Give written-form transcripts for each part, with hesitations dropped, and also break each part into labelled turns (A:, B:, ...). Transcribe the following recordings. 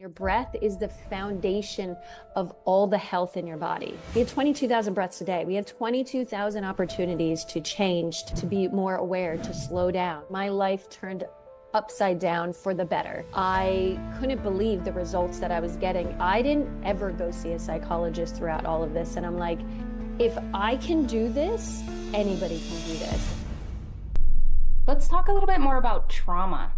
A: Your breath is the foundation of all the health in your body. We have 22,000 breaths a day. We have 22,000 opportunities to change, to be more aware, to slow down. My life turned upside down for the better. I couldn't believe the results that I was getting. I didn't ever go see a psychologist throughout all of this. And I'm like, if I can do this, anybody can do this.
B: Let's talk a little bit more about trauma.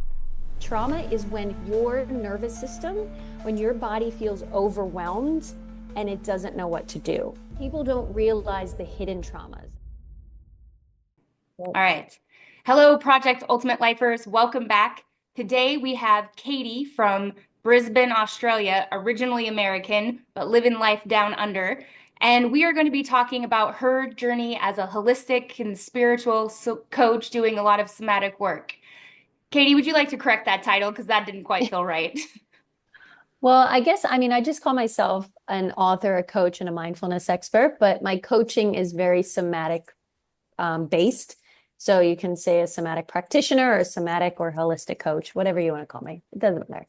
A: Trauma is when your nervous system, when your body feels overwhelmed and it doesn't know what to do. People don't realize the hidden traumas.
B: All right. Hello, Project Ultimate Lifers. Welcome back. Today we have Katie from Brisbane, Australia, originally American, but living life down under. And we are going to be talking about her journey as a holistic and spiritual coach doing a lot of somatic work. Katie, would you like to correct that title? Because that didn't quite feel right.
A: Well, I just call myself an author, a coach, and a mindfulness expert, but my coaching is very somatic based. So you can say a somatic practitioner or a somatic or holistic coach, whatever you want to call me. It doesn't matter.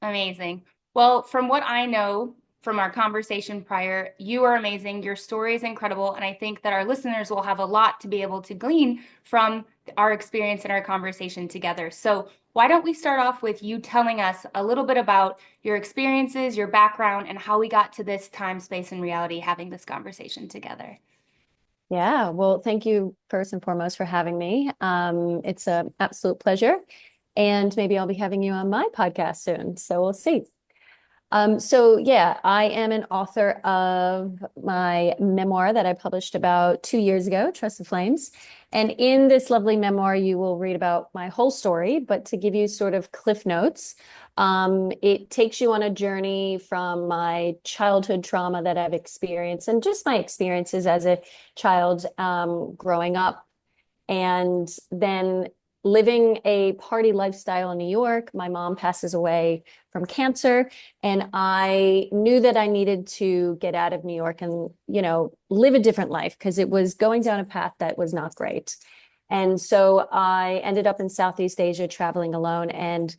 B: Amazing. Well, from what I know from our conversation prior, you are amazing. Your story is incredible. And I think that our listeners will have a lot to be able to glean from our experience and our conversation together. So why don't we start off with you telling us a little bit about your experiences, your background, and how we got to this time, space, and reality having this conversation together.
A: Yeah, well, thank you first and foremost for having me. It's an absolute pleasure. And maybe I'll be having you on my podcast soon. So we'll see. So yeah, I am an author of my memoir that I published about 2 years ago, Trust the Flames. And in this lovely memoir, you will read about my whole story, but to give you sort of cliff notes, it takes you on a journey from my childhood trauma that I've experienced and just my experiences as a child, growing up. And then living a party lifestyle in New York, my mom passes away from cancer, and I knew that I needed to get out of New York and, live a different life because it was going down a path that was not great. And so I ended up in Southeast Asia traveling alone, and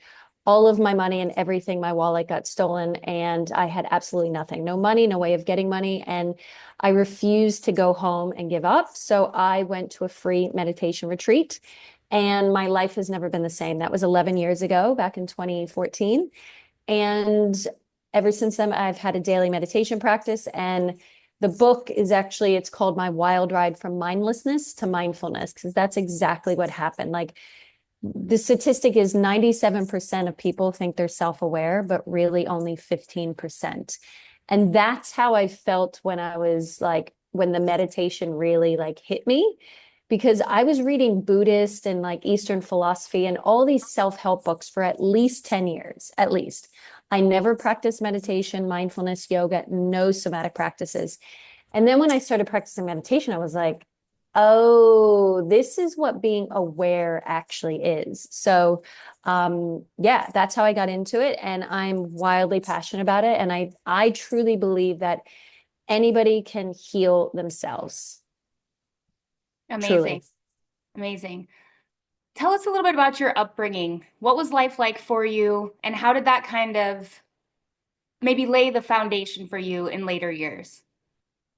A: all of my money and everything, my wallet got stolen, and I had absolutely nothing, no money, no way of getting money. And I refused to go home and give up. So I went to a free meditation retreat, and my life has never been the same. That was 11 years ago, back in 2014. And ever since then, I've had a daily meditation practice. And the book is actually, it's called My Wild Ride from Mindlessness to Mindfulness, because that's exactly what happened. Like, the statistic is 97% of people think they're self-aware, but really only 15%. And that's how I felt when I was like, when the meditation really like hit me, because I was reading Buddhist and like Eastern philosophy and all these self-help books for at least 10 years, at least. I never practiced meditation, mindfulness, yoga, no somatic practices. And then when I started practicing meditation, I was like, oh, this is what being aware actually is. So, yeah, that's how I got into it. And I'm wildly passionate about it. And I truly believe that anybody can heal themselves.
B: Amazing.
A: Truly.
B: Amazing. Tell us a little bit about your upbringing. What was life like for you, and how did that kind of maybe lay the foundation for you in later years?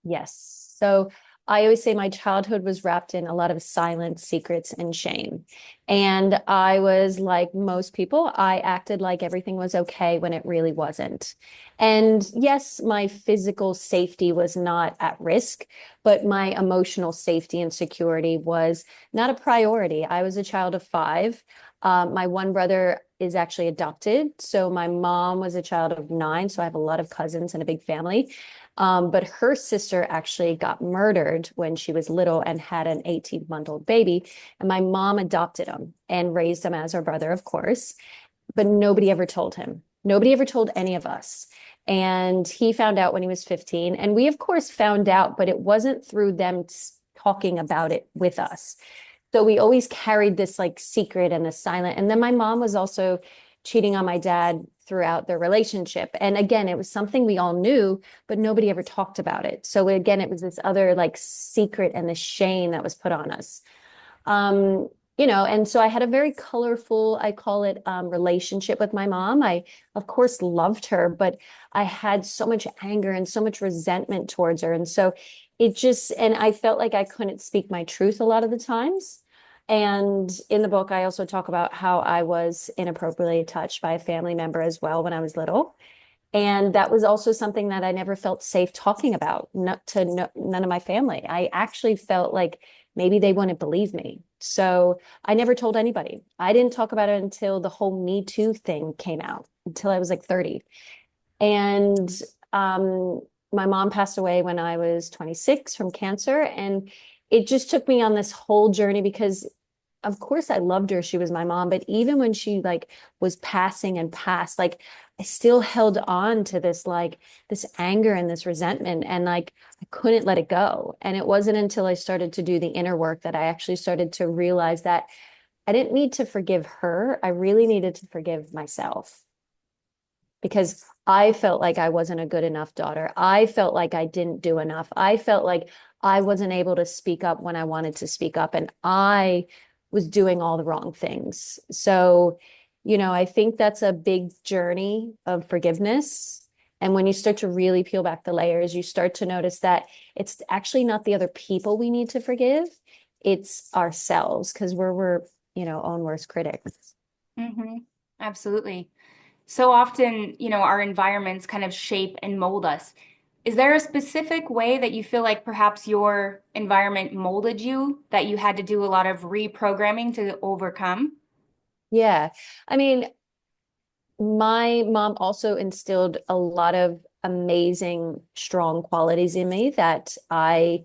A: Yes. So I always say my childhood was wrapped in a lot of silence, secrets, and shame. And I was like most people, I acted like everything was okay when it really wasn't. And yes, my physical safety was not at risk, but my emotional safety and security was not a priority. I was a child of five. My one brother is actually adopted. So my mom was a child of nine. So I have a lot of cousins and a big family. But her sister actually got murdered when she was little and had an 18-month-old baby. And my mom adopted him and raised him as her brother, of course. But nobody ever told him. Nobody ever told any of us. And he found out when he was 15. And we, of course, found out, but it wasn't through them talking about it with us. So we always carried this like secret and this silent. And then my mom was also cheating on my dad throughout their relationship. And again, it was something we all knew, but nobody ever talked about it. So again, it was this other like secret and the shame that was put on us. And so I had a very colorful, I call it, relationship with my mom. I, of course, loved her, but I had so much anger and so much resentment towards her. And so and I felt like I couldn't speak my truth a lot of the times. And in the book, I also talk about how I was inappropriately touched by a family member as well when I was little. And that was also something that I never felt safe talking about, not to none of my family. I actually felt like maybe they wouldn't believe me. So I never told anybody. I didn't talk about it until the whole Me Too thing came out, until I was like 30. And um, my mom passed away when I was 26 from cancer. And it just took me on this whole journey because of course I loved her. She was my mom, but even when she like was passing and passed, like I still held on to this anger and this resentment and like I couldn't let it go. And it wasn't until I started to do the inner work that I actually started to realize that I didn't need to forgive her. I really needed to forgive myself because I felt like I wasn't a good enough daughter. I felt like I didn't do enough. I felt like I wasn't able to speak up when I wanted to speak up, and I was doing all the wrong things. So, I think that's a big journey of forgiveness. And when you start to really peel back the layers, you start to notice that it's actually not the other people we need to forgive, it's ourselves because we're own worst critics.
B: Hmm. Absolutely. So often, our environments kind of shape and mold us. Is there a specific way that you feel like perhaps your environment molded you that you had to do a lot of reprogramming to overcome?
A: Yeah. I mean, my mom also instilled a lot of amazing, strong qualities in me that I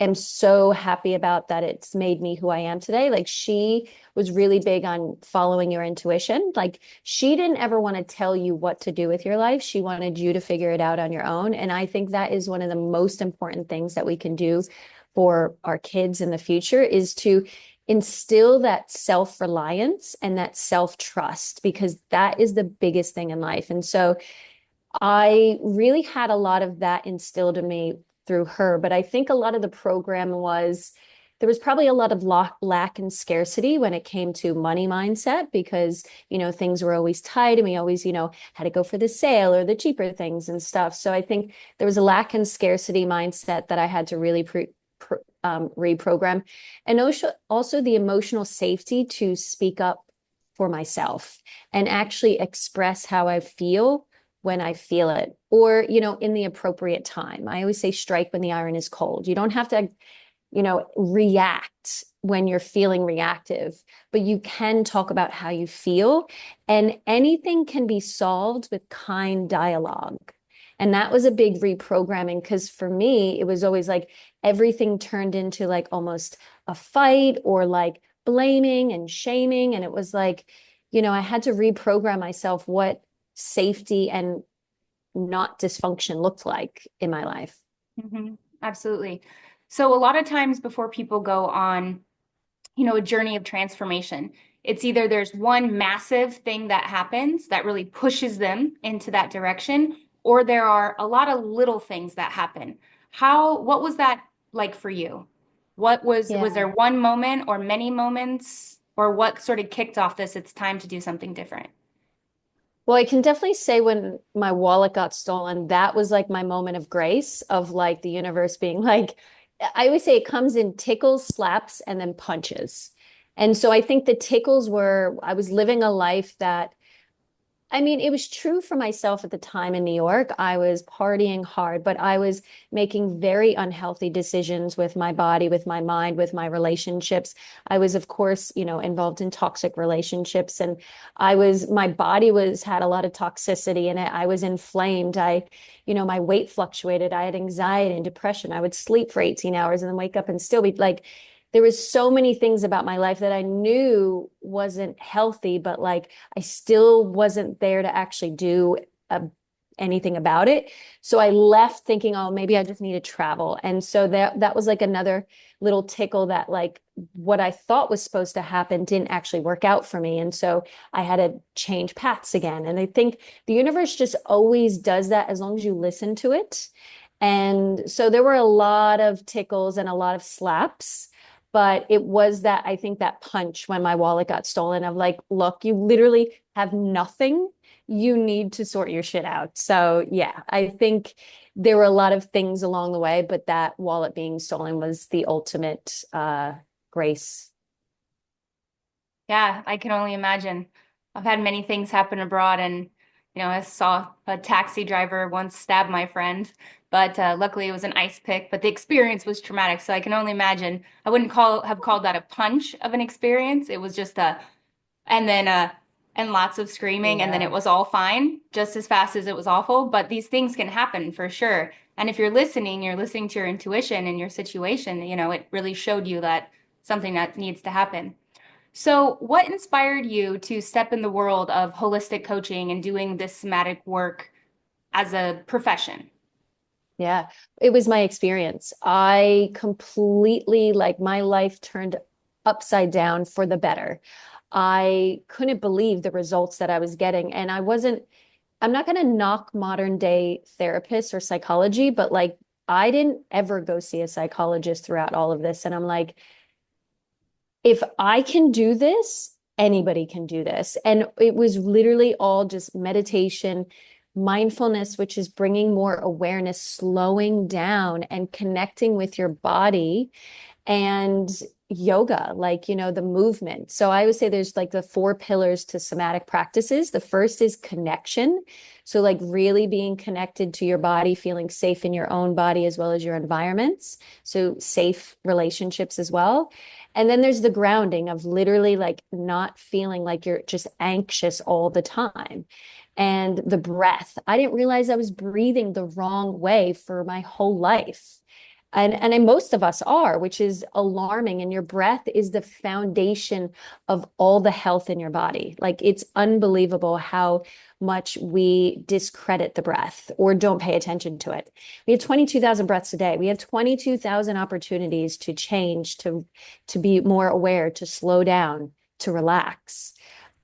A: am so happy about that it's made me who I am today. Like she was really big on following your intuition. Like she didn't ever want to tell you what to do with your life. She wanted you to figure it out on your own. And I think that is one of the most important things that we can do for our kids in the future is to instill that self-reliance and that self-trust because that is the biggest thing in life. And so I really had a lot of that instilled in me through her, but I think a lot of the program was there was probably a lot of lack and scarcity when it came to money mindset because, things were always tight and we always, had to go for the sale or the cheaper things and stuff. So I think there was a lack and scarcity mindset that I had to really reprogram. And also the emotional safety to speak up for myself and actually express how I feel when I feel it, or, in the appropriate time. I always say strike when the iron is cold. You don't have to, react when you're feeling reactive, but you can talk about how you feel, and anything can be solved with kind dialogue. And that was a big reprogramming because for me, it was always like everything turned into like almost a fight or like blaming and shaming. And it was like, I had to reprogram myself what safety and not dysfunction looked like in my life.
B: Hmm. Absolutely. So a lot of times before people go on, a journey of transformation, it's either there's one massive thing that happens that really pushes them into that direction, or there are a lot of little things that happen. What was that like for you? Was
A: Yeah.
B: there one moment or many moments, or what sort of kicked off this? It's time to do something different.
A: Well, I can definitely say when my wallet got stolen, that was like my moment of grace of like the universe being like, I always say it comes in tickles, slaps, and then punches. And so I think the tickles were, I was living a life that I mean, it was true for myself at the time in New York. I was partying hard, but I was making very unhealthy decisions with my body, with my mind, with my relationships. I was, of course, involved in toxic relationships, and my body had a lot of toxicity in it. I was inflamed. My weight fluctuated. I had anxiety and depression. I would sleep for 18 hours and then wake up and still be like, there was so many things about my life that I knew wasn't healthy, but like I still wasn't there to actually do a, anything about it. So I left thinking, oh, maybe I just need to travel. And so that was like another little tickle that like what I thought was supposed to happen didn't actually work out for me. And so I had to change paths again. And I think the universe just always does that as long as you listen to it. And so there were a lot of tickles and a lot of slaps. But it was that, I think, that punch when my wallet got stolen of like, look, you literally have nothing. You need to sort your shit out. So yeah, I think there were a lot of things along the way, but that wallet being stolen was the ultimate grace.
B: Yeah, I can only imagine. I've had many things happen abroad, and I saw a taxi driver once stab my friend, but luckily it was an ice pick. But the experience was traumatic, so I can only imagine. I wouldn't have called that a punch of an experience. It was just and then and lots of screaming, and then it
A: Yeah.
B: was all fine, just as fast as it was awful. But these things can happen for sure. And if you're listening to your intuition in your situation. It really showed you that something that needs to happen. So, what inspired you to step in the world of holistic coaching and doing this somatic work as a profession?
A: Yeah, it was my experience. I completely, like, my life turned upside down for the better. I couldn't believe the results that I was getting. And I'm not going to knock modern day therapists or psychology, but like, I didn't ever go see a psychologist throughout all of this. And I'm like, if I can do this, anybody can do this. And it was literally all just meditation, mindfulness, which is bringing more awareness, slowing down and connecting with your body, and yoga, like, the movement. So I would say there's like the four pillars to somatic practices. The first is connection. So, like, really being connected to your body, feeling safe in your own body as well as your environments. So, safe relationships as well. And then there's the grounding of literally like not feeling like you're just anxious all the time. And the breath. I didn't realize I was breathing the wrong way for my whole life. And most of us are, which is alarming. And your breath is the foundation of all the health in your body. Like, it's unbelievable how much we discredit the breath or don't pay attention to it. We have 22,000 breaths a day. We have 22,000 opportunities to change, to be more aware, to slow down, to relax.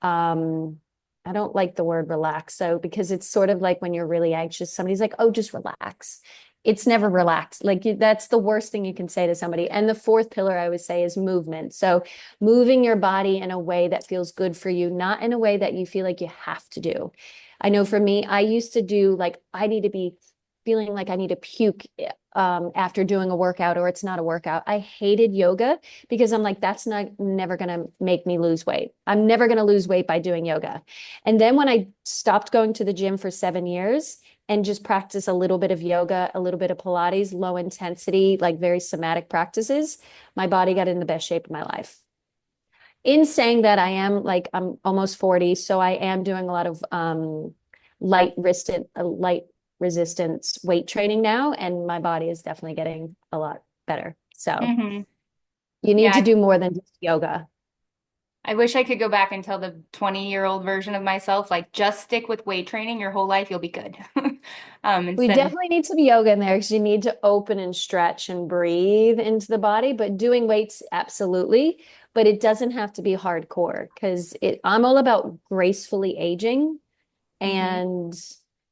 A: Um, I don't like the word relax, so because it's sort of like when you're really anxious, somebody's like, "Oh, just relax." It's never relaxed. Like, that's the worst thing you can say to somebody. And the fourth pillar I would say is movement. So moving your body in a way that feels good for you, not in a way that you feel like you have to do. I know for me, I used to do like, I need to be feeling like I need to puke after doing a workout, or it's not a workout. I hated yoga because I'm like, that's not never going to make me lose weight. I'm never going to lose weight by doing yoga. And then when I stopped going to the gym for 7 years and just practice a little bit of yoga, a little bit of Pilates, low intensity, like very somatic practices, my body got in the best shape of my life. In saying that, I'm almost 40, so I am doing a lot of light resistance weight training now, and my body is definitely getting a lot better. So
B: Hmm.
A: you need to
B: Yeah,
A: do more than just yoga.
B: I wish I could go back and tell the 20-year-old version of myself, like, just stick with weight training your whole life, you'll be good.
A: We
B: Instead of,
A: definitely need some yoga in there because you need to open and stretch and breathe into the body. But doing weights, absolutely. But it doesn't have to be hardcore because I'm all about gracefully aging,
B: Mhm.
A: and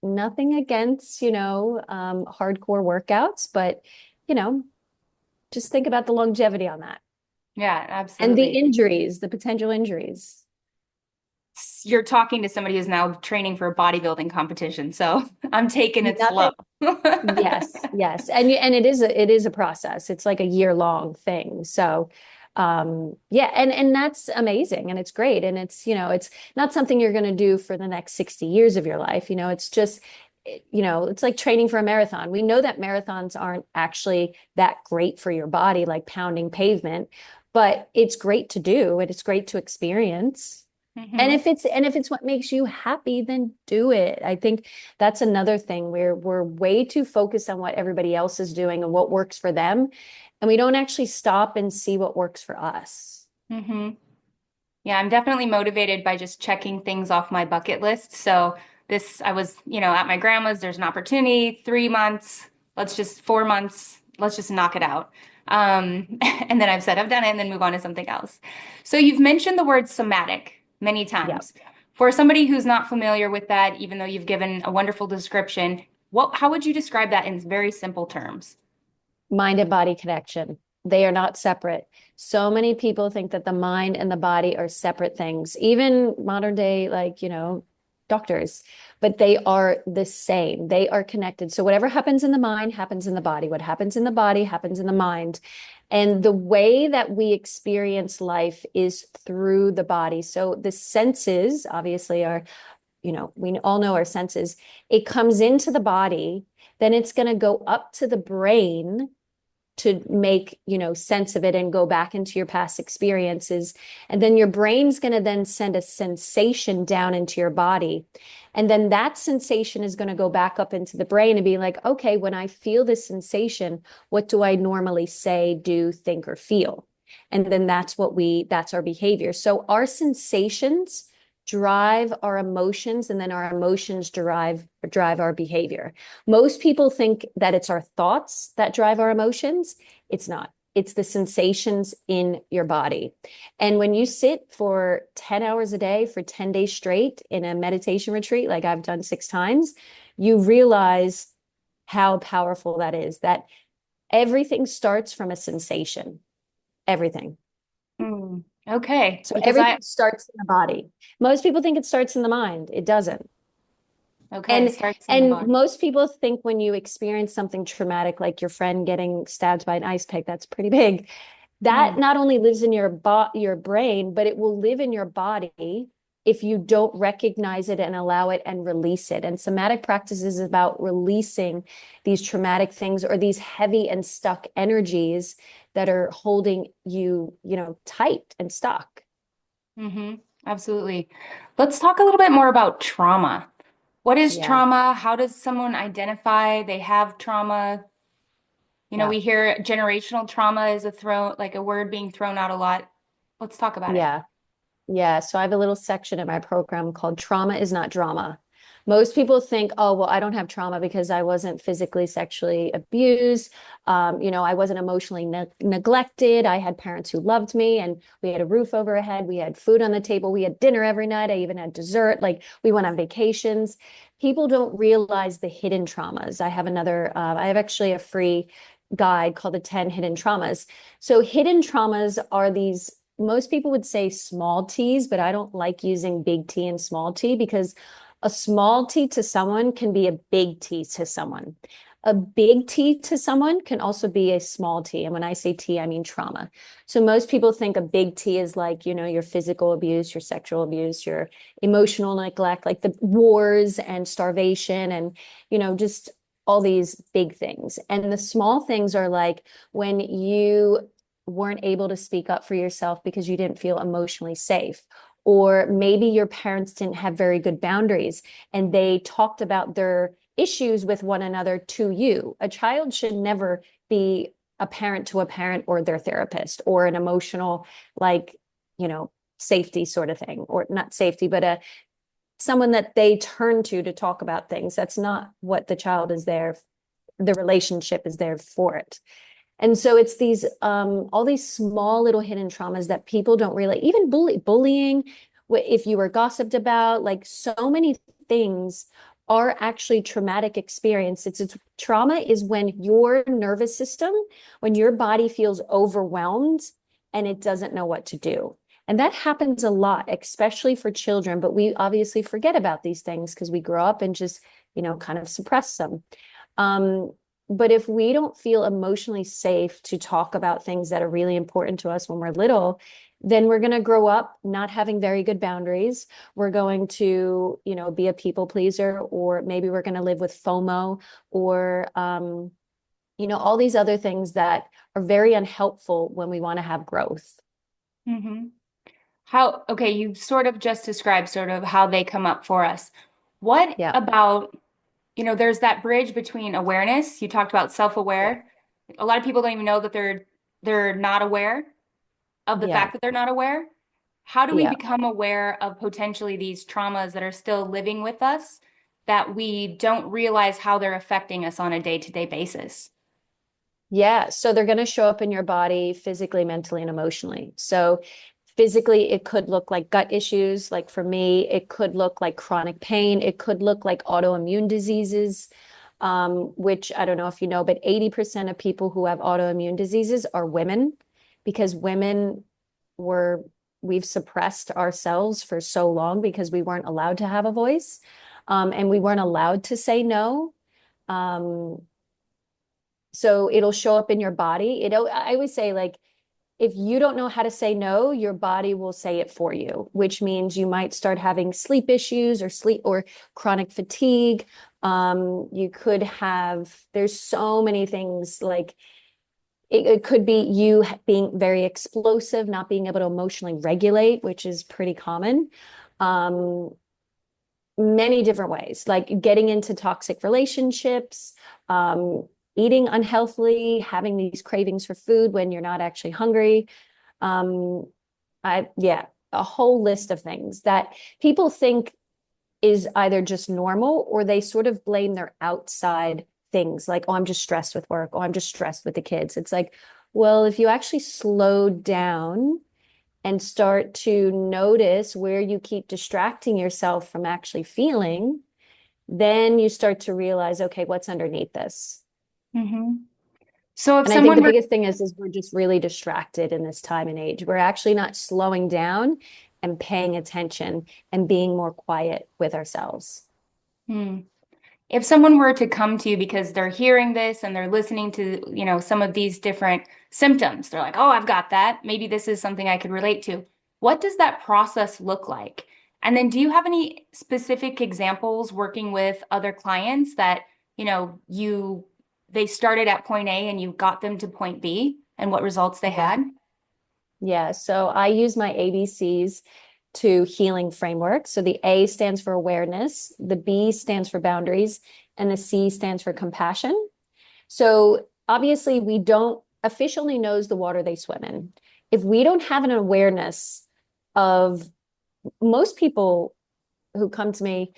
A: nothing against, hardcore workouts, but, you know, just think about the longevity on that
B: Yeah,
A: and the
B: absolutely.
A: injuries, the potential injuries.
B: You're talking to somebody who's now training for a bodybuilding competition, so I'm taking it slow.
A: Nothing. Yes, yes. And it is a process. It's like a year-long thing. So yeah, and that's amazing and it's great. And it's not something you're going to do for the next 60 years of your life. It's just it's like training for a marathon. We know that marathons aren't actually that great for your body, like pounding pavement, but it's great to do and it's great to experience. And
B: Hmm.
A: if it's what makes you happy, then do it. I think that's another thing where we're way too focused on what everybody else is doing and what works for them, and we don't actually stop and see what works for us.
B: Hmm. Yeah, I'm definitely motivated by just checking things off my bucket list. So I was, at my grandma's, there's an opportunity, 3 months, 4 months, let's just knock it out. And then I've said I've done it and then move on to something else. So you've mentioned the word somatic many
A: Yeah.
B: times. For somebody who's not familiar with that, even though you've given a wonderful description, how would you describe that in very simple terms?
A: Mind and body connection. They are not separate. So many people think that the mind and the body are separate things, even modern day, like, doctors, but they are the same. They are connected. So whatever happens in the mind happens in the body. What happens in the body happens in the mind. And the way that we experience life is through the body. So the senses obviously are, we all know our senses. It comes into the body, then it's going to go up to the brain to make, sense of it and go back into your past experiences. And then your brain's going to then send a sensation down into your body. And then that sensation is going to go back up into the brain and be like, okay, when I feel this sensation, what do I normally say, do, think, or feel? And then that's our behavior. So our sensations drive our emotions, and then our emotions drive our behavior. Most people think that it's our thoughts that drive our emotions. It's not. It's the sensations in your body. And when you sit for 10 hours a day for 10 days straight in a meditation retreat, like I've done 6 times, you realize how powerful that is, that everything starts from a sensation. Everything.
B: Okay,
A: So
B: because
A: everything starts in the body. Most people think it starts in the mind. It doesn't.
B: okay,
A: And
B: starts in the
A: and
B: body.
A: most people think when you experience something traumatic, like your friend getting stabbed by an ice pick, that's pretty big. That
B: Mm,
A: not only lives in your brain, but it will live in your body if you don't recognize it and allow it and release it. And somatic practice is about releasing these traumatic things or these heavy and stuck energies that are holding you, tight and stuck.
B: mm-hmm, absolutely. Let's talk a little bit more about trauma. What is
A: Yeah,
B: trauma? How does someone identify they have trauma?
A: yeah,
B: We hear generational trauma is like a word being thrown out a lot. Let's talk about it.
A: yeah. Yeah, so I have a little section in my program called Trauma is Not Drama. Most people think, oh, well, I don't have trauma because I wasn't physically, sexually abused. I wasn't emotionally neglected. I had parents who loved me, and we had a roof over our head. We had food on the table. We had dinner every night. I even had dessert. Like we went on vacations. People don't realize the hidden traumas. I have actually a free guide called the 10 Hidden Traumas. So hidden traumas are these, most people would say small t's, but I don't like using big T and small t because a small t to someone can be a big T to someone. A big T to someone can also be a small t. And when I say T, I mean trauma. So most people think a big T is like, your physical abuse, your sexual abuse, your emotional neglect, like the wars and starvation and, just all these big things. And the small things are like when you weren't able to speak up for yourself because you didn't feel emotionally safe. Or maybe your parents didn't have very good boundaries and they talked about their issues with one another to you. A child should never be a parent to a parent or their therapist or an emotional, like, safety sort of thing, or not safety, but someone that they turn to talk about things. That's not what the child is there. The relationship is there for it. And so it's these all these small little hidden traumas that people don't really, even bullying, if you were gossiped about, like so many things are actually traumatic experience. It's trauma is when your nervous system, when your body feels overwhelmed and it doesn't know what to do. And that happens a lot, especially for children, but we obviously forget about these things because we grow up and just, kind of suppress them. Um, but if we don't feel emotionally safe to talk about things that are really important to us when we're little, then we're going to grow up not having very good boundaries. We're going to, be a people pleaser, or maybe we're going to live with FOMO or, all these other things that are very unhelpful when we want to have growth.
B: Mm-hmm. Okay, you sort of just described sort of how they come up for us. What
A: Yeah.
B: about, there's that bridge between awareness. You talked about
A: Yeah.
B: self-aware. A lot of people don't even know that they're not aware of the
A: Yeah.
B: fact that they're not aware. How do we
A: Yeah.
B: become aware of potentially these traumas that are still living with us that we don't realize how they're affecting us on a day-to-day basis?
A: Yeah. So they're going to show up in your body physically, mentally, and emotionally. So physically, it could look like gut issues. Like for me, it could look like chronic pain. It could look like autoimmune diseases. which I don't know if you know, but 80% of people who have autoimmune diseases are women because women were, we've suppressed ourselves for so long because we weren't allowed to have a voice, and we weren't allowed to say no. Um, so it'll show up in your body. I always say, like, if you don't know how to say no, your body will say it for you, which means you might start having sleep issues or sleep or chronic fatigue. You could have, there's so many things like it could be you being very explosive, not being able to emotionally regulate, which is pretty common. Um, Many different ways, like getting into toxic relationships, eating unhealthily, having these cravings for food when you're not actually hungry. Um, yeah, a whole list of things that people think is either just normal or they sort of blame their outside things like, oh, I'm just stressed with work. Oh, I'm just stressed with the kids. It's like, well, if you actually slow down and start to notice where you keep distracting yourself from actually feeling, then you start to realize, okay, what's underneath this?
B: Hmm. So if
A: And I think the
B: someone were,
A: biggest thing is we're just really distracted in this time and age. We're actually not slowing down and paying attention and being more quiet with ourselves.
B: hmm, if someone were to come to you because they're hearing this and they're listening to, some of these different symptoms, they're like, oh, I've got that. Maybe this is something I could relate to. What does that process look like? And then do you have any specific examples working with other clients that, they started at point A and you got them to point B and what results they
A: Yeah.
B: had?
A: Yeah. So I use my ABCs to healing framework. So the A stands for awareness, the B stands for boundaries, and the C stands for compassion. So obviously, we don't, a fish only knows the water they swim in. If we don't have an awareness of, most people who come to me,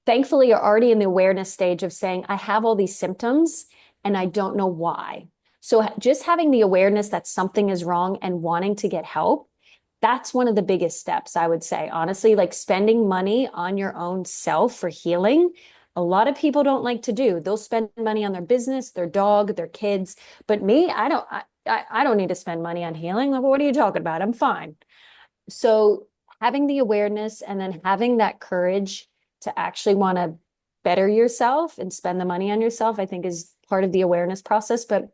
A: thankfully, are already in the awareness stage of saying, I have all these symptoms and I don't know why. So just having the awareness that something is wrong and wanting to get help, that's one of the biggest steps, I would say. Honestly, like spending money on your own self for healing, a lot of people don't like to do. They'll spend money on their business, their dog, their kids. But me, I don't need to spend money on healing. Like, what are you talking about? I'm fine. So having the awareness and then having that courage to actually want to better yourself and spend the money on yourself, I think is part of the awareness process. But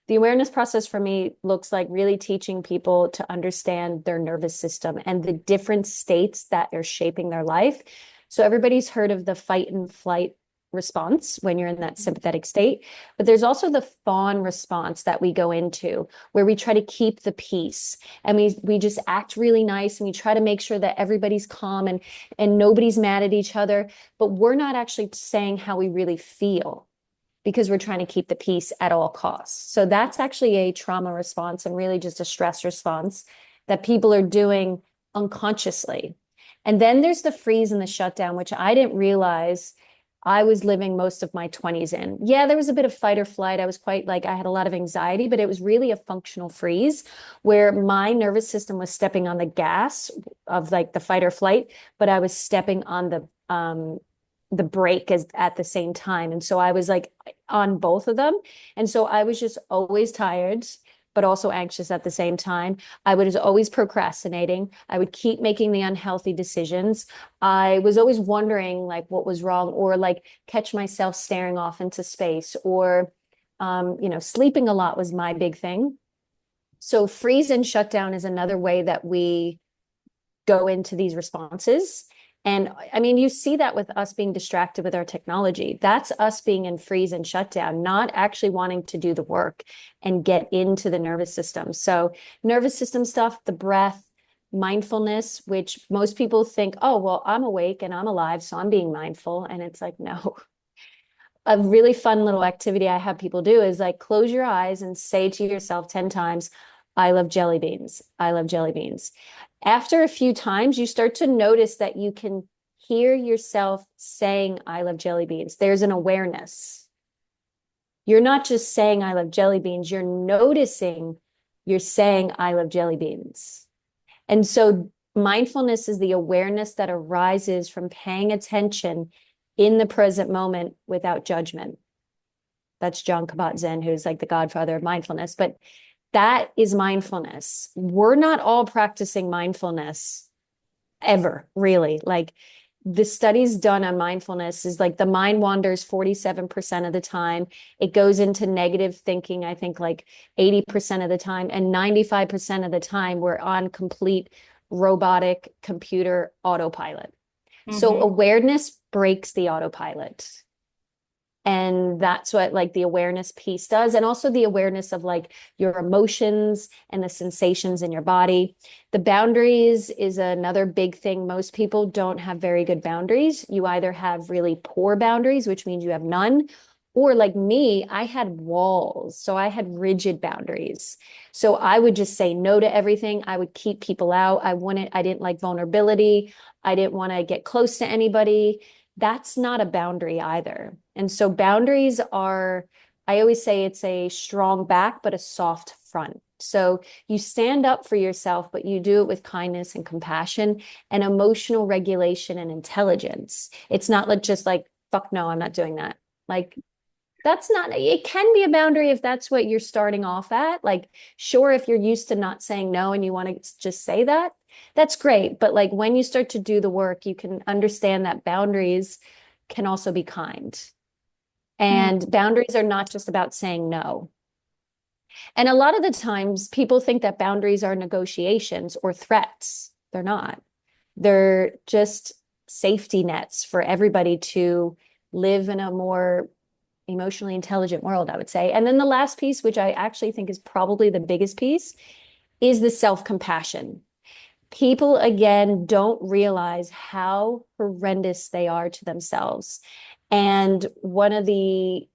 A: the awareness process for me looks like really teaching people to understand their nervous system and the different states that are shaping their life. So everybody's heard of the fight and flight response when you're in that sympathetic state, but there's also the fawn response that we go into where we try to keep the peace and we just act really nice and we try to make sure that everybody's calm and nobody's mad at each other, but we're not actually saying how we really feel because we're trying to keep the peace at all costs. So that's actually a trauma response and really just a stress response that people are doing unconsciously. And then there's the freeze and the shutdown, which I didn't realize I was living most of my 20s in. Yeah, there was a bit of fight or flight. I was quite like, I had a lot of anxiety, but it was really a functional freeze where my nervous system was stepping on the gas of like the fight or flight, but I was stepping on the brake as at the same time. And so I was like on both of them. And so I was just always tired, but also anxious at the same time. I was always procrastinating. I would keep making the unhealthy decisions. I was always wondering like what was wrong or like catch myself staring off into space or sleeping a lot was my big thing. So freeze and shutdown is another way that we go into these responses. And I mean, you see that with us being distracted with our technology. That's us being in freeze and shutdown, not actually wanting to do the work and get into the nervous system. So, nervous system stuff, the breath, mindfulness, which most people think, oh, well, I'm awake and I'm alive, so I'm being mindful. And it's like, no. A really fun little activity I have people do is like close your eyes and say to yourself 10 times, I love jelly beans. I love jelly beans. After a few times, you start to notice that you can hear yourself saying, I love jelly beans. There's an awareness. You're not just saying, I love jelly beans, you're noticing you're saying, I love jelly beans. And so mindfulness is the awareness that arises from paying attention in the present moment without judgment. That's John Kabat-Zinn, who's like the godfather of mindfulness. But that is mindfulness. We're not all practicing mindfulness ever, really. Like the studies done on mindfulness is like the mind wanders 47% of the time. It goes into negative thinking, I think like 80% of the time, and 95% of the time we're on complete robotic computer autopilot. So
B: Mm-hmm.
A: awareness breaks the autopilot. And that's what like the awareness piece does. And also the awareness of like your emotions and the sensations in your body. The boundaries is another big thing. Most people don't have very good boundaries. You either have really poor boundaries, which means you have none, or like me, I had walls. So I had rigid boundaries. So I would just say no to everything. I would keep people out. I didn't like vulnerability. I didn't want to get close to anybody. That's not a boundary either. And so boundaries are, I always say it's a strong back, but a soft front. So you stand up for yourself, but you do it with kindness and compassion and emotional regulation and intelligence. It's not like just like, fuck no, I'm not doing that. Like, that's not, it can be a boundary if that's what you're starting off at. Like, sure, if you're used to not saying no and you want to just say that, that's great. But like when you start to do the work, you can understand that boundaries can also be kind. And boundaries are not just about saying no. And a lot of the times people think that boundaries are negotiations or threats. They're not. They're just safety nets for everybody to live in a more emotionally intelligent world, I would say. And then the last piece, which I actually think is probably the biggest piece, is the self-compassion. People, again, don't realize how horrendous they are to themselves. And one of the,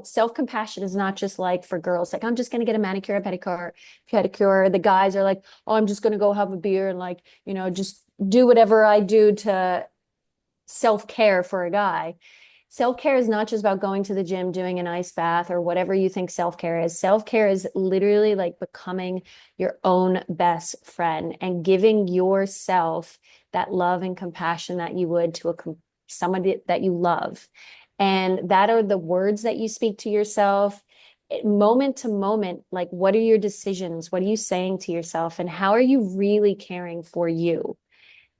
A: self-compassion is not just like for girls, like, I'm just going to get a manicure, a pedicure. The guys are like, oh, I'm just going to go have a beer and like, just do whatever I do to self-care for a guy. Self-care is not just about going to the gym, doing an ice bath, or whatever you think self-care is. Self-care is literally like becoming your own best friend and giving yourself that love and compassion that you would to somebody that you love. And that are the words that you speak to yourself moment to moment. Like, what are your decisions? What are you saying to yourself? And how are you really caring for you?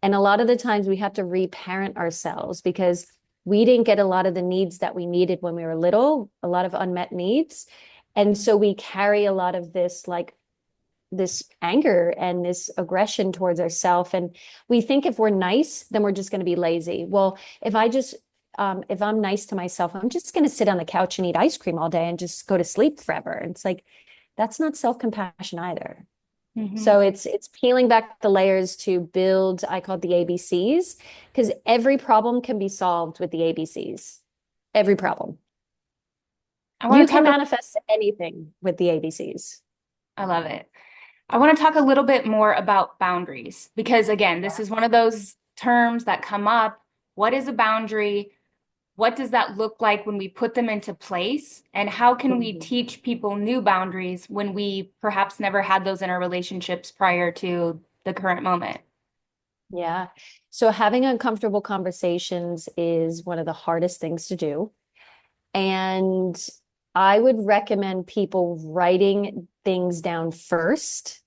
A: And a lot of the times we have to reparent ourselves because we didn't get a lot of the needs that we needed when we were little, a lot of unmet needs. And so we carry a lot of this, like this anger and this aggression towards ourselves. And we think if we're nice, then we're just going to be lazy. Well, if I'm nice to myself, I'm just going to sit on the couch and eat ice cream all day and just go to sleep forever. And it's like, that's not self-compassion either.
B: Mm-hmm.
A: So it's peeling back the layers to build, I call it the ABCs, because every problem can be solved with the ABCs. Every problem.
B: I
A: You
B: want to
A: can
B: talk
A: manifest anything with the ABCs.
B: I love it. I want to talk a little bit more about boundaries because, again, this is one of those terms that come up. What is a boundary? What does that look like when we put them into place? And how can we
A: Mhm.
B: teach people new boundaries when we perhaps never had those in our relationships prior to the current moment?
A: Yeah. So having uncomfortable conversations is one of the hardest things to do. And I would recommend people writing things down first.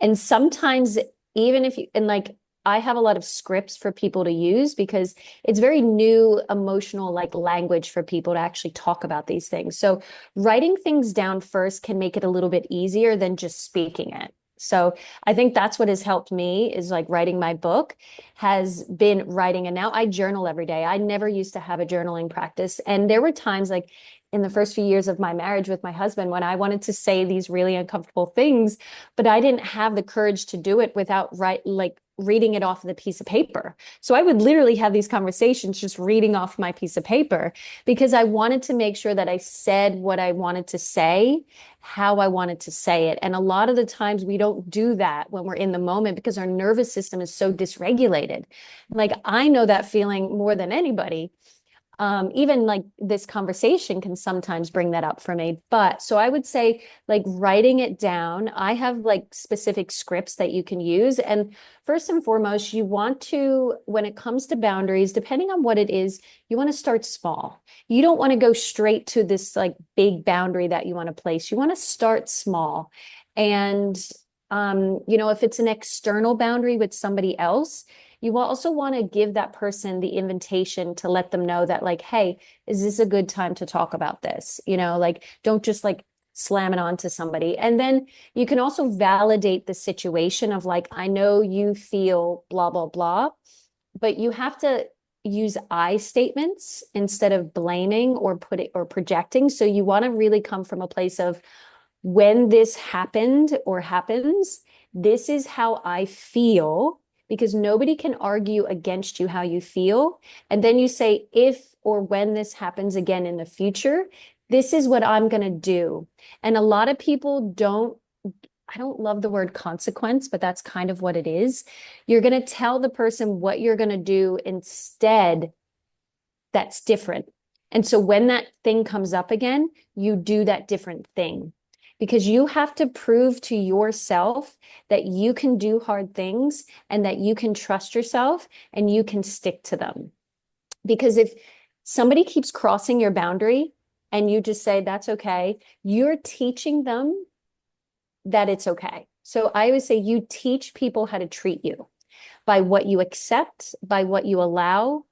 A: And sometimes, even if you, and like, I have a lot of scripts for people to use because it's very new emotional like language for people to actually talk about these things. So writing things down first can make it a little bit easier than just speaking it. So I think that's what has helped me is like writing my book has been writing. And now I journal every day. I never used to have a journaling practice. And there were times like in the first few years of my marriage with my husband when I wanted to say these really uncomfortable things, but I didn't have the courage to do it without reading it off of the piece of paper. So I would literally have these conversations just reading off my piece of paper because I wanted to make sure that I said what I wanted to say, how I wanted to say it. And a lot of the times we don't do that when we're in the moment because our nervous system is so dysregulated. Like I know that feeling more than anybody. Even like this conversation can sometimes bring that up for me. But so I would say like writing it down. I have like specific scripts that you can use. And first and foremost, you want to, when it comes to boundaries, depending on what it is, you want to start small. You don't want to go straight to this like big boundary that you want to place. You want to start small. And if it's an external boundary with somebody else, you will also want to give that person the invitation to let them know that, like, hey, is this a good time to talk about this? Like, don't just like slam it on to somebody. And then you can also validate the situation of like, I know you feel blah, blah, blah, but you have to use I statements instead of blaming or putting or projecting. So you want to really come from a place of, when this happened or happens, this is how I feel, because nobody can argue against you how you feel. And then you say, if or when this happens again in the future, this is what I'm going to do. And a lot of people I don't love the word consequence, but that's kind of what it is. You're going to tell the person what you're going to do instead. That's different. And so when that thing comes up again, you do that different thing, because you have to prove to yourself that you can do hard things and that you can trust yourself and you can stick to them. Because if somebody keeps crossing your boundary and you just say, that's okay, you're teaching them that it's okay. So I always say you teach people how to treat you by what you accept, by what you allow,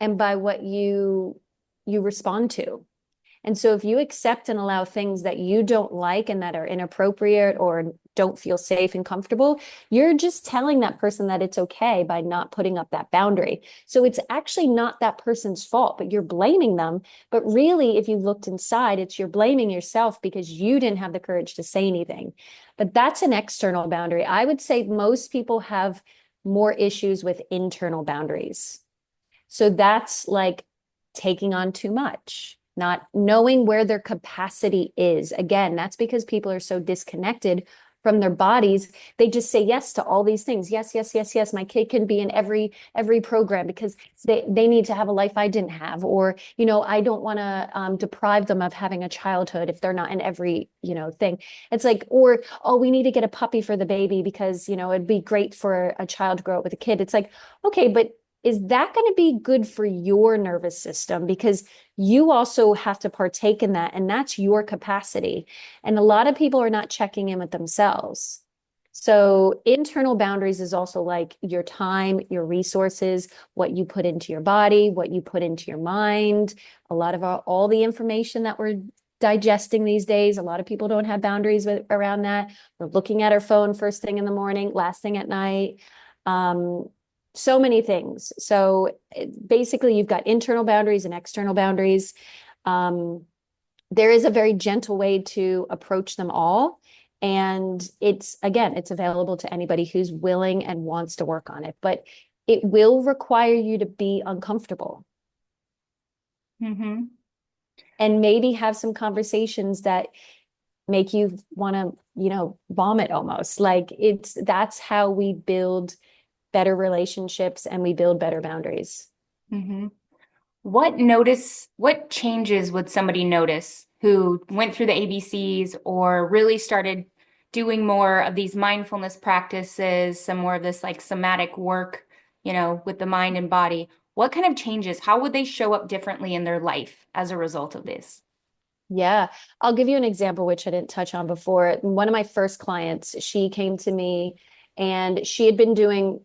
A: and by what you respond to. And so if you accept and allow things that you don't like and that are inappropriate or don't feel safe and comfortable, you're just telling that person that it's okay by not putting up that boundary. So it's actually not that person's fault, but you're blaming them. But really, if you looked inside, it's you're blaming yourself because you didn't have the courage to say anything. But that's an external boundary. I would say most people have more issues with internal boundaries. So that's like taking on too much, not knowing where their capacity is. Again, that's because people are so disconnected from their bodies. They just say yes to all these things. Yes, yes, yes, yes. My kid can be in every program because they need to have a life I didn't have. Or, I don't want to deprive them of having a childhood if they're not in every, thing. It's like, or, oh, we need to get a puppy for the baby because, it'd be great for a child to grow up with a kid. It's like, okay, but is that going to be good for your nervous system? Because you also have to partake in that, and that's your capacity. And a lot of people are not checking in with themselves. So internal boundaries is also like your time, your resources, what you put into your body, what you put into your mind. A lot of all the information that we're digesting these days, a lot of people don't have boundaries around that. We're looking at our phone first thing in the morning, last thing at night. So many things. So basically, you've got internal boundaries and external boundaries. There is a very gentle way to approach them all. And it's available to anybody who's willing and wants to work on it. But it will require you to be uncomfortable.
B: Mm-hmm.
A: And maybe have some conversations that make you want to, vomit almost. Like that's how we build better relationships and we build better boundaries.
B: Mm-hmm. What changes would somebody notice who went through the ABCs or really started doing more of these mindfulness practices, some more of this like somatic work, with the mind and body? What kind of changes? How would they show up differently in their life as a result of this?
A: Yeah, I'll give you an example which I didn't touch on before. One of my first clients, she came to me and she had been doing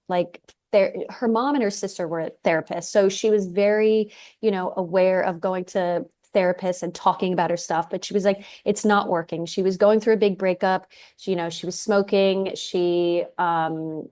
A: like her mom and her sister were therapists. So she was very, aware of going to therapists and talking about her stuff, but she was like, it's not working. She was going through a big breakup. She was smoking. She had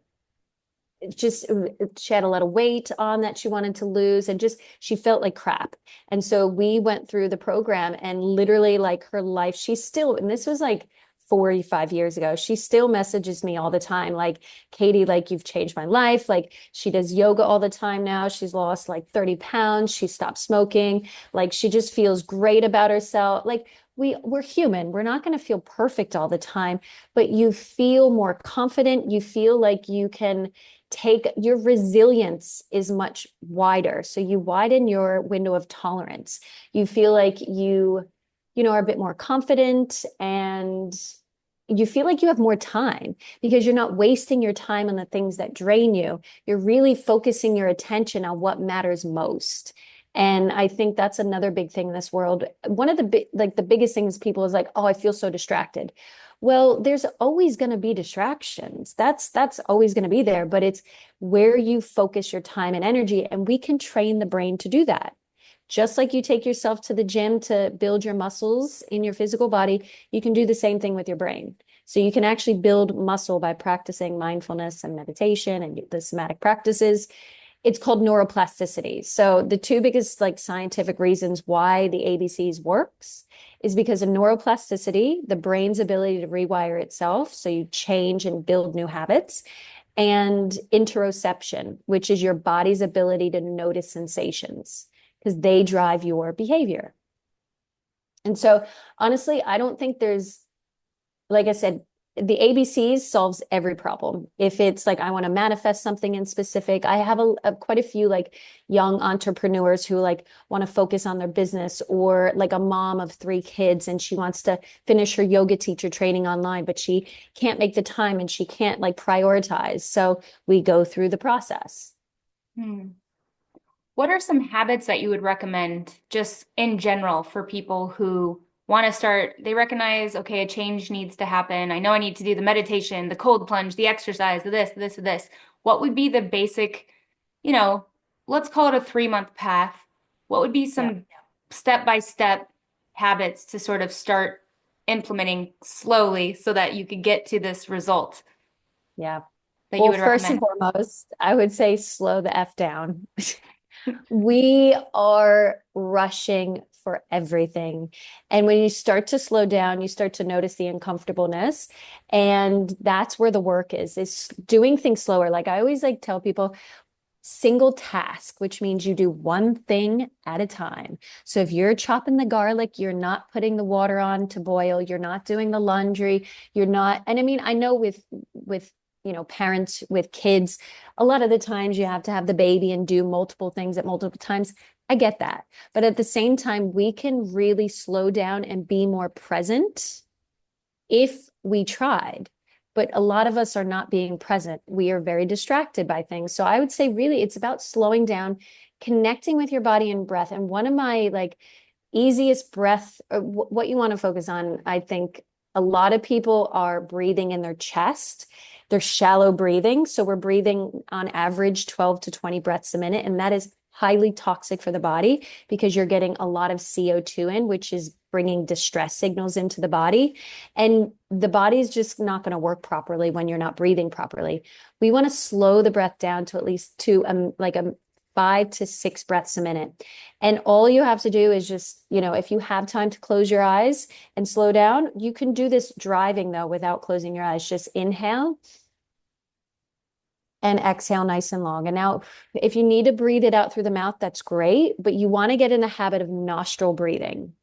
A: a lot of weight on that she wanted to lose, and just she felt like crap. And so we went through the program, and literally like her life, she's still, and this was like 45 years ago, she still messages me all the time like, Katie, like you've changed my life. Like she does yoga all the time now. She's lost like 30 pounds. She stopped smoking. Like she just feels great about herself. Like we're human. We're not going to feel perfect all the time, but you feel more confident. You feel like you can take your resilience is much wider. So you widen your window of tolerance. You feel like you are a bit more confident, and you feel like you have more time because you're not wasting your time on the things that drain you. You're really focusing your attention on what matters most. And I think that's another big thing in this world. One of the biggest things people is like, oh, I feel so distracted. Well, there's always going to be distractions. That's always going to be there, but it's where you focus your time and energy, and we can train the brain to do that. Just like you take yourself to the gym to build your muscles in your physical body, you can do the same thing with your brain. So you can actually build muscle by practicing mindfulness and meditation and the somatic practices. It's called neuroplasticity. So the two biggest like scientific reasons why the ABCs works is because of neuroplasticity, the brain's ability to rewire itself. So you change and build new habits, and interoception, which is your body's ability to notice sensations because they drive your behavior. And so, honestly, I don't think there's, like I said, the ABCs solves every problem. If it's like I want to manifest something in specific, I have quite a few like young entrepreneurs who like want to focus on their business, or like a mom of 3 kids and she wants to finish her yoga teacher training online, but she can't make the time and she can't like prioritize. So we go through the process.
B: Hmm. What are some habits that you would recommend just in general for people who want to start? They recognize, okay, a change needs to happen. I know I need to do the meditation, the cold plunge, the exercise, this. What would be the basic, you know, let's call it a 3-month path? What would be
A: Yeah.
B: some step-by-step habits to sort of start implementing slowly so that you could get to this result
A: Yeah.
B: that you
A: Well,
B: would
A: first and
B: recommend?
A: foremost, I would say slow the F down. We are rushing for everything. And when you start to slow down, you start to notice the uncomfortableness. And that's where the work is doing things slower. Like I always like tell people, single task, which means you do one thing at a time. So if you're chopping the garlic, you're not putting the water on to boil, you're not doing the laundry, you're not, and I mean, I know with parents with kids, a lot of the times you have to have the baby and do multiple things at multiple times. I get that. But at the same time, we can really slow down and be more present if we tried. But a lot of us are not being present. We are very distracted by things. So I would say really it's about slowing down, connecting with your body and breath. And one of my like easiest breath, what you want to focus on, I think a lot of people are breathing in their chest. They're shallow breathing. So we're breathing on average 12 to 20 breaths a minute. And that is highly toxic for the body because you're getting a lot of CO2 in, which is bringing distress signals into the body. And the body's just not going to work properly when you're not breathing properly. We want to slow the breath down to at least like a 5 to 6 breaths a minute. And all you have to do is just, if you have time to close your eyes and slow down, you can do this driving though without closing your eyes. Just inhale and exhale nice and long. And now, if you need to breathe it out through the mouth, that's great, but you want to get in the habit of nostril breathing.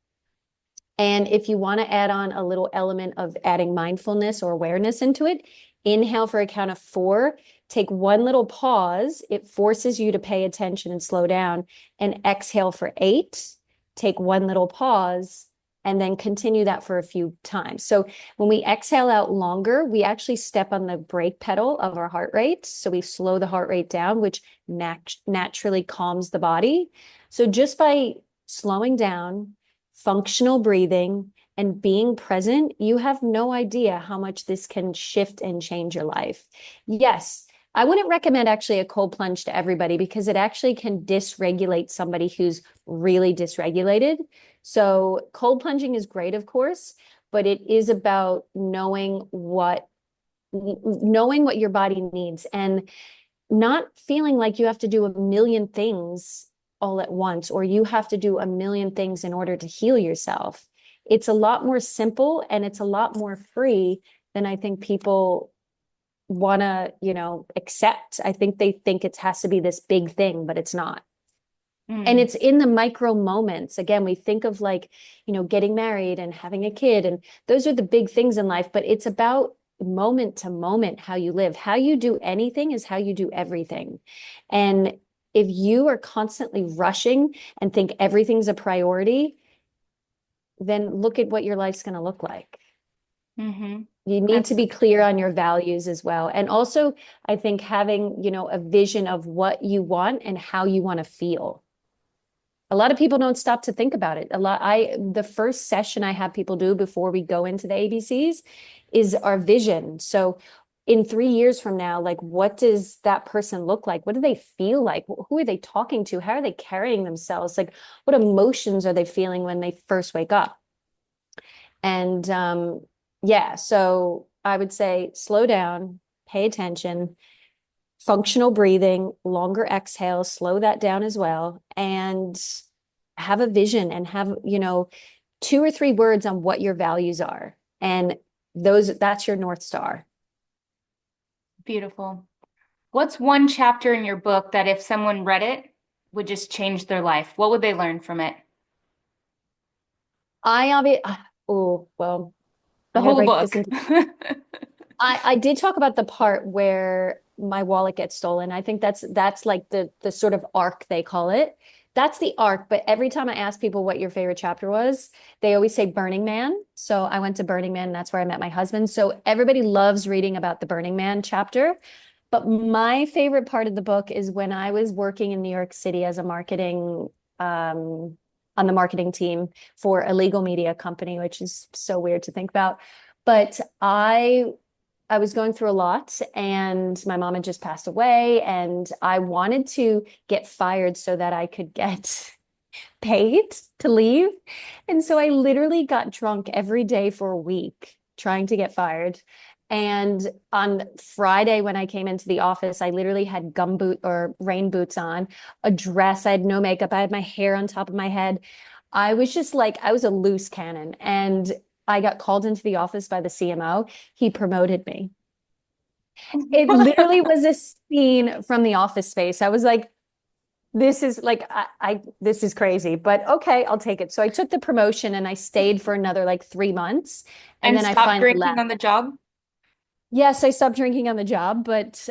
A: And if you want to add on a little element of adding mindfulness or awareness into it, inhale for a count of 4, take one little pause. It forces you to pay attention and slow down, and exhale for 8, take one little pause, and then continue that for a few times. So when we exhale out longer, we actually step on the brake pedal of our heart rate. So we slow the heart rate down, which naturally calms the body. So just by slowing down, functional breathing, and being present, you have no idea how much this can shift and change your life. Yes, I wouldn't recommend actually a cold plunge to everybody because it actually can dysregulate somebody who's really dysregulated. So cold plunging is great, of course, but it is about knowing what your body needs and not feeling like you have to do a million things all at once, or you have to do a million things in order to heal yourself. It's a lot more simple and it's a lot more free than I think people want to, accept. I think they think it has to be this big thing, but it's not. And
B: Mm.
A: it's in the micro moments. Again, we think of like, getting married and having a kid, and those are the big things in life, but it's about moment to moment how you live. How you do anything is how you do everything. And if you are constantly rushing and think everything's a priority, then look at what your life's going to look like.
B: Mm-hmm.
A: You need to
B: That's
A: be clear on your values as well. And also, I think having, a vision of what you want and how you want to feel. A lot of people don't stop to think about it. The first session I have people do before we go into the ABCs is our vision. So in 3 years from now, like, what does that person look like? What do they feel like? Who are they talking to? How are they carrying themselves? Like, what emotions are they feeling when they first wake up? And yeah, so I would say slow down, pay attention, functional breathing, longer exhales, slow that down as well, and have a vision and have, 2 or 3 words on what your values are. And that's your North Star.
B: beautiful. What's one chapter in your book that if someone read it would just change their life? What would they learn from it?
A: I obviously, oh, well,
B: The
A: I got to
B: whole
A: break this
B: book.
A: into I did talk about the part where my wallet gets stolen. I think that's like the sort of arc they call it. That's the arc, but every time I ask people what your favorite chapter was, they always say Burning Man. So I went to Burning Man, and that's where I met my husband. So everybody loves reading about the Burning Man chapter. But my favorite part of the book is when I was working in New York City as a marketing on the marketing team for a legal media company, which is so weird to think about. But I was going through a lot and my mom had just passed away and I wanted to get fired so that I could get paid to leave. And so I literally got drunk every day for a week trying to get fired. And on Friday, when I came into the office, I literally had gumboot or rain boots on, a dress. I had no makeup. I had my hair on top of my head. I was just like, I was a loose cannon. And I got called into the office by the CMO. He promoted me. It literally was a scene from the Office Space. I was like, this is like this is crazy, but okay, I'll take it. So I took the promotion and I stayed for another like 3 months and
B: And
A: then I
B: stop
A: finally
B: drinking
A: left.
B: on the job?
A: Yes, I stopped drinking on the job, but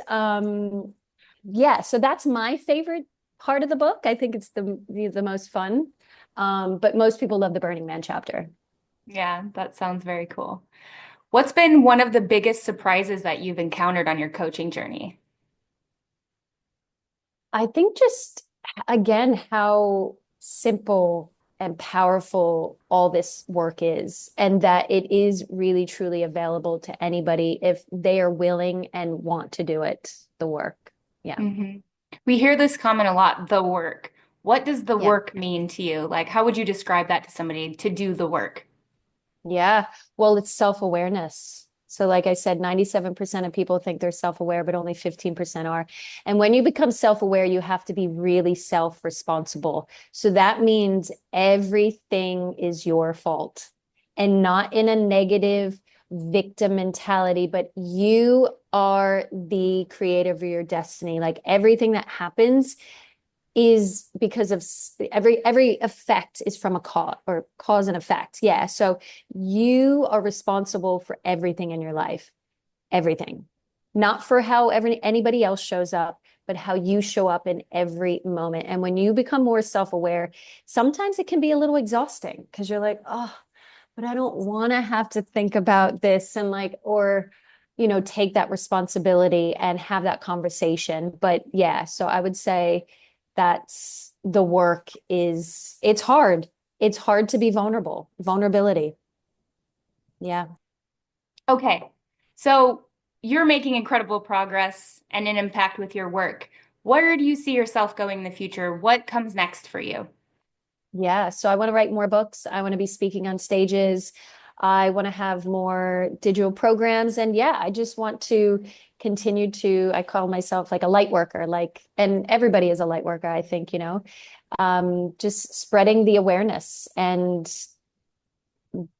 A: yeah, so that's my favorite part of the book. I think it's the most fun. But most people love the Burning Man chapter.
B: Yeah, that sounds very cool. What's been one of the biggest surprises that you've encountered on your coaching journey?
A: I think just again how simple and powerful all this work is, and that it is really truly available to anybody if they are willing and want to do it, the work. Yeah.
B: Hmm. We hear this comment a lot, the work. What does the
A: Yeah.
B: work mean to you? Like, how would you describe that to somebody to do the work?
A: Yeah. Well, it's self-awareness. So, like I said, 97% of people think they're self-aware, but only 15% are. And when you become self-aware, you have to be really self-responsible. So that means everything is your fault and not in a negative victim mentality, but you are the creator of your destiny. Like everything that happens is because of every effect is from a cause or cause and effect. Yeah. So you are responsible for everything in your life, everything, not for how anybody else shows up, but how you show up in every moment. And when you become more self-aware, sometimes it can be a little exhausting because you're like, oh, but I don't want to have to think about this and like, or, take that responsibility and have that conversation. But yeah, so I would say that's the work is, it's hard. It's hard to be vulnerable, vulnerability. Yeah.
B: Okay, so you're making incredible progress and an impact with your work. Where do you see yourself going in the future? What comes next for you?
A: Yeah. So I want to write more books. I want to be speaking on stages. I want to have more digital programs. And yeah, I just want to continue to, I call myself like a light worker, like, and everybody is a light worker, I think, just spreading the awareness and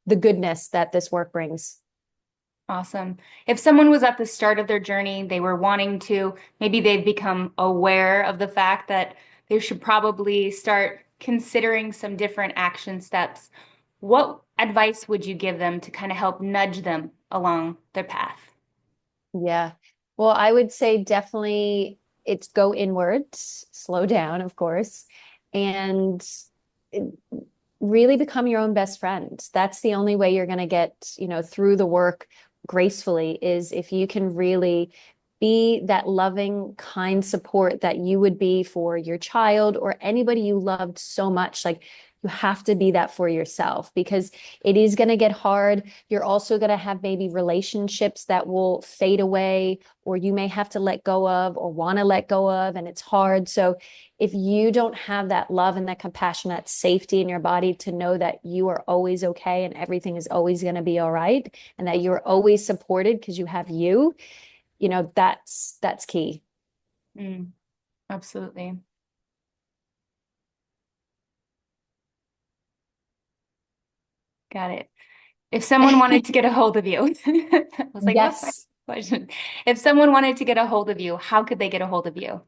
A: the goodness that this work brings.
B: Awesome. If someone was at the start of their journey, they were wanting to, maybe they've become aware of the fact that they should probably start considering some different action steps. What advice would you give them to kind of help nudge them along their path?
A: Yeah. Well, I would say definitely it's go inwards, slow down, of course, and it- really become your own best friend. That's the only way you're going to get, through the work gracefully is if you can really be that loving, kind support that you would be for your child or anybody you loved so much. Like you have to be that for yourself because it is going to get hard. You're also going to have maybe relationships that will fade away, or you may have to let go of or want to let go of, and it's hard. So, if you don't have that love and that compassion, that safety in your body to know that you are always okay and everything is always going to be all right, and that you're always supported because you have you, that's key.
B: Mm, absolutely. Got it. If someone wanted to get a hold of you, I was like, what's my
A: Yes.
B: question? If someone wanted to get a hold of you, how could they get a hold of you?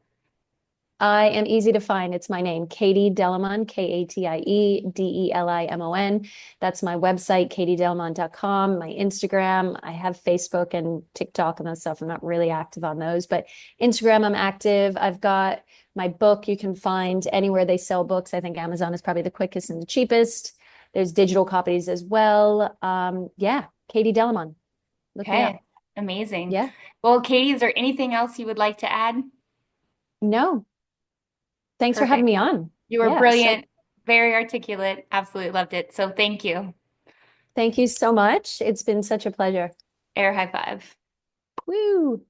A: I am easy to find. It's my name, Katie Delimon, Katiedelimon. That's my website, katiedelimon.com, my Instagram. I have Facebook and TikTok and that stuff. I'm not really active on those, but Instagram, I'm active. I've got my book you can find anywhere they sell books. I think Amazon is probably the quickest and the cheapest. There's digital copies as well. Yeah, Katie Delimon. Look me up.
B: Okay, amazing.
A: Yeah.
B: Well, Katie, is there anything else you would like to add?
A: No, thanks for having
B: Perfect.
A: me on.
B: You were
A: Yeah. So
B: brilliant, very articulate. Absolutely loved it. So thank you.
A: thank you so much. It's been such a pleasure.
B: Air high five.
A: Woo!